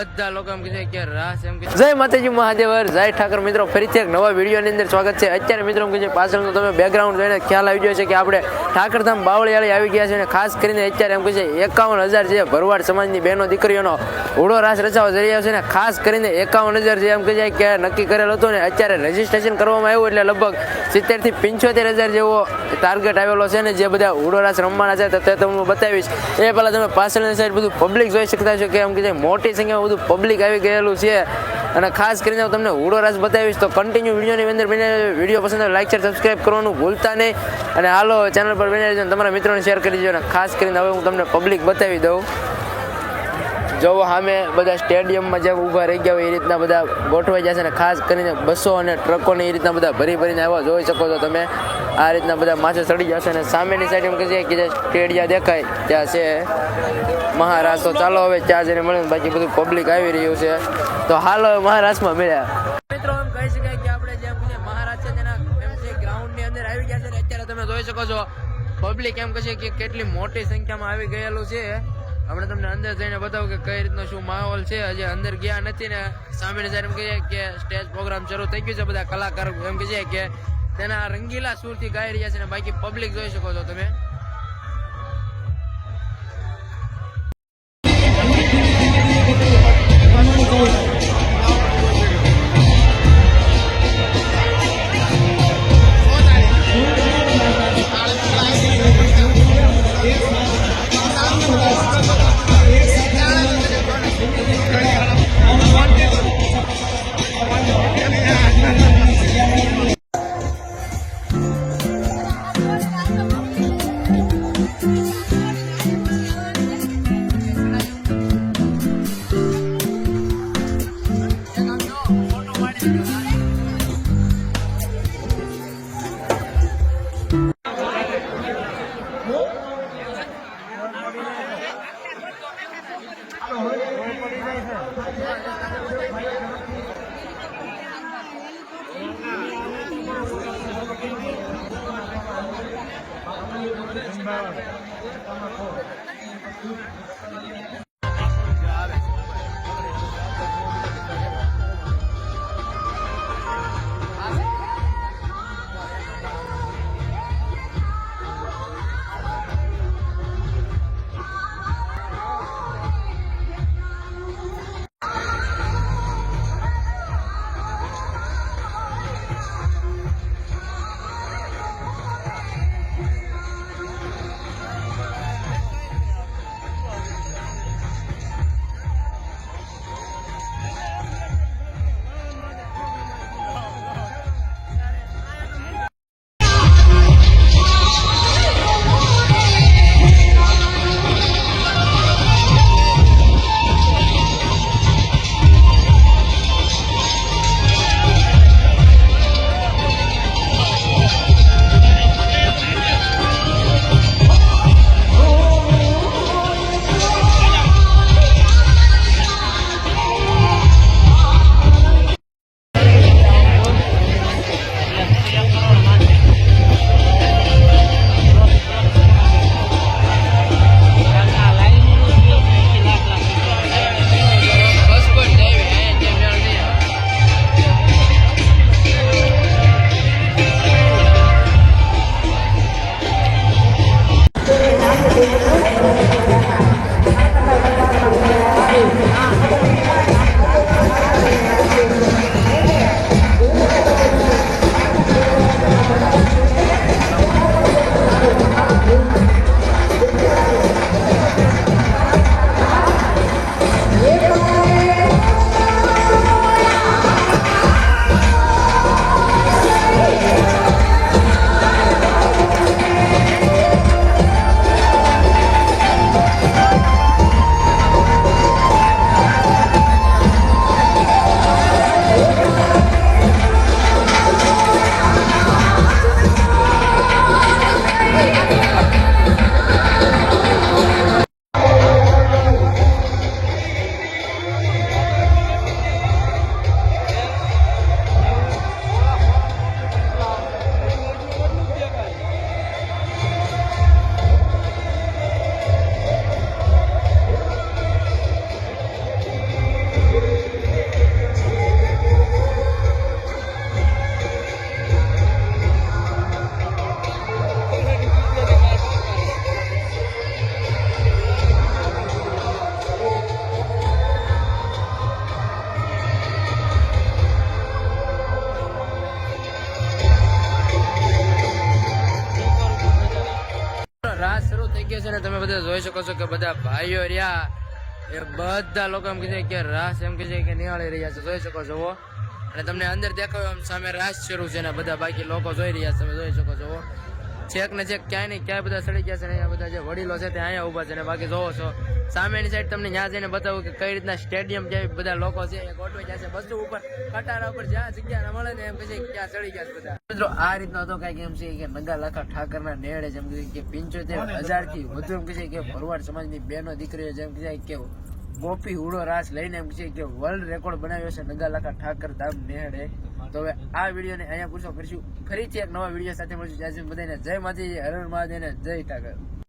બધા લોકો એમ કહે કે રાસ એમ કે જય માતાજી મહાદેવર જય ઠાકર મિત્રો ફરીથી એક નવા વિડીયોની અંદર સ્વાગત છે। અત્યારે મિત્રો એમ કે પાછળનો તમે બેકગ્રાઉન્ડ જોઈને ખ્યાલ આવી ગયો છે કે આપણે ઠાકરધામ બાવળિયાળી આવી ગયા છે અને ખાસ કરીને અત્યારે એમ કે 51,000 જે ભરવાડ સમાજની બહેનો દીકરીઓનો ઉડો રાસ રચાવો જઈ રહ્યો છે ને ખાસ કરીને 51,000 જે એમ કે નક્કી કરેલ હતો ને અત્યારે રજીસ્ટ્રેશન કરવામાં આવ્યું એટલે લગભગ 70,000 થી 75,000 જેવો ટાર્ગેટ આવેલો છે ને જે બધા ઉડો રાસ રમવાના છે તે તમને બતાવીશ। એ પહેલાં તમે પાછળની સાઈડ બધું પબ્લિક જોઈ શકતા છો કે એમ કે મોટી સંખ્યામાં બધું પબ્લિક આવી ગયેલું છે અને ખાસ કરીને હું તમને ઉડો રાસ બતાવીશ તો કન્ટિન્યુ વિડીયોની અંદર બને વિડીયો પસંદ આવે લાઈક શેર સબસ્ક્રાઈબ કરવાનું ભૂલતા નહીં અને હાલો ચેનલ પર બને રહેજો તમારા મિત્રોને શેર કરી દેજો અને ખાસ કરીને હવે હું તમને પબ્લિક બતાવી દઉં। જો સામે બધા સ્ટેડિયમમાં જેમ ઊભા રહી ગયા હોય એ રીતના બધા ગોઠવાઈ જશે અને ખાસ કરીને બસો અને ટ્રકોને એ રીતના બધા ભરીને આવ્યા જોઈ શકો છો તમે આ રીતના બધા માથે ચડી જશે અને સામેની સાઈડ એમ કે છે કે સ્ટેડિયા દેખાય ત્યાં છે મહારાષ્ટ્ર। તો ચાલો હવે ત્યાં જઈને મળે બાકી બધું પબ્લિક આવી રહ્યું છે તો હાલો મહારાષ્ટ્રમાં મળ્યા મિત્રો એમ કહી શકાય કે આપણે જેમ મહારાષ્ટ્ર છે તેના એમ છે ગ્રાઉન્ડની અંદર આવી ગયા છે ને અત્યારે તમે જોઈ શકો છો પબ્લિક એમ કહે કે કેટલી મોટી સંખ્યામાં આવી ગયેલું છે। આપણે તમને અંદર જઈને બતાવું કે કઈ રીતનો શું માહોલ છે। હજી અંદર ગયા નથી ને સામેની સાઈડ એમ કહીએ કે સ્ટેજ પ્રોગ્રામ શરૂ થઈ ગયું છે બધા કલાકાર એમ કહે છે કે તેના રંગીલા સુરથી ગાઈ રહ્યા છે ને બાકી પબ્લિક જોઈ શકો છો તમે। છે ને તમે બધા જોઈ શકો છો કે બધા ભાઈઓ રહ્યા એ બધા લોકો એમ કીધે કે રાસ એમ કીધે કે નિહાળી રહ્યા છે, જોઈ શકો છો. અને તમને અંદર દેખાવ એમ સામે રાસ શરૂ છે ને બધા બાકી લોકો જોઈ રહ્યા છે, તમે જોઈ શકો છો. છેક ને છેક ક્યાંય નહીં ક્યાંય બધા સડી ગયા છે ને અહીંયા બધા જે વડીલો છે તે અહીંયા ઊભા છે ને બાકી જોવો છો સામેની સાઈડ તમને ત્યાં જઈને બતાવું કે કઈ રીતના સ્ટેડિયમ જે બધા લોકો છે એ ગોઠવાઈ ગયા છે બસો ઉપર કટારા ઉપર જ્યાં જગ્યા મળે ને એમ પછી ક્યાં ચડી ગયા છે બધા. મિત્રો આ રીતનો તો કઈક એમ છે કે નગા લાખા ઠાકરના નેળે જેમ કે 75,000 થી વધુ એમ કે ભરવાડ સમાજની બેનો દીકરીઓ જેમ કે ગોપી હુડો રાસ લઈને એમ છે કે વર્લ્ડ રેકોર્ડ બનાવ્યો છે નગા લાખા ઠાકર ધામ નેહડે. તો હવે આ વિડીયોને અહીંયા પૂછો કરીશું, ફરીથી એક નવા વિડીયો સાથે મળશું. જ્યાં બધાને જય માતાજી, હર હર મહાદેવ ને જય ઠાકર.